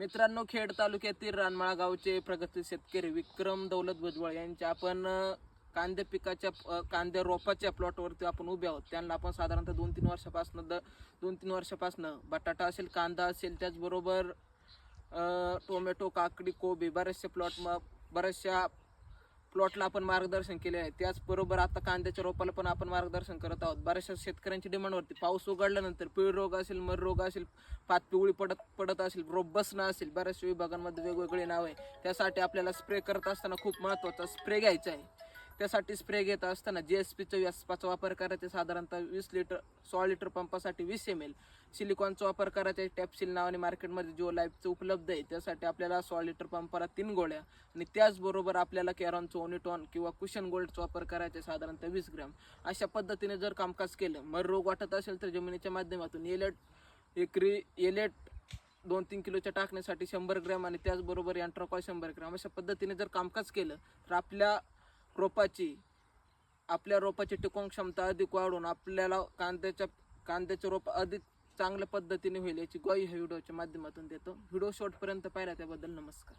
मित्रांनो, खेड तालुक्यातील रानमाळा गावचे प्रगतशील शेतकरी विक्रम दौलत भुजबळ यांच्या आपण कांदे पिकाच्या कांदे रोपाच्या प्लॉटवरती आपण उभे आहोत. त्यांना आपण साधारणतः 2-3 वर्षापासून बटाटा असेल, कांदा असेल, त्याचबरोबर टोमॅटो, काकडी, कोबी बऱ्याचशा प्लॉटला आपण मार्गदर्शन केले आहे. त्याचबरोबर आता कांद्याच्या रोपाला पण आपण मार्गदर्शन करत आहोत. बऱ्याचशा शेतकऱ्यांची डिमांडवरती पाऊस उघडल्यानंतर पिवळी रोग असेल, मर रोग असेल, पात पिवळी पडत असेल, रोप बसणं असेल, बऱ्याचशा विभागांमध्ये वेगवेगळे नाव आहे. त्यासाठी आपल्याला स्प्रे करत असताना खूप महत्त्वाचा स्प्रे घ्यायचा आहे. त्यासाठी स्प्रे घेत असताना GSPचा व्यासपाचा वापर करायचा. साधारणतः 100 लिटर पंपासाठी 20 ml. सिलिकॉनचा वापर करायचा. टॅपसील नावाने मार्केटमध्ये जिओ लाईफचं उपलब्ध आहे. त्यासाठी आपल्याला 100 लिटर पंपाला 3 गोळ्या आणि त्याचबरोबर आपल्याला कॅरॉनचं ओनिटॉन किंवा कुशन गोल्डचा वापर करायचा, साधारणतः 20 ग्रॅम. अशा पद्धतीने जर कामकाज केलं, मर रोग वाटत असेल तर जमिनीच्या माध्यमातून एलेट 2-3 किलोच्या टाकण्यासाठी 100 ग्रॅम आणि त्याचबरोबर अँट्राकॉल 100 ग्रॅम. अशा पद्धतीने जर कामकाज केलं तर आपल्या रोपाची टिकवून क्षमता अधिक वाढून आपल्याला कांद्याचे रोप अधिक चांगल्या पद्धतीने होईल याची ग्वाही ह्या व्हिडिओच्या माध्यमातून देतो. व्हिडिओ शेवटपर्यंत पाहिला त्याबद्दल नमस्कार.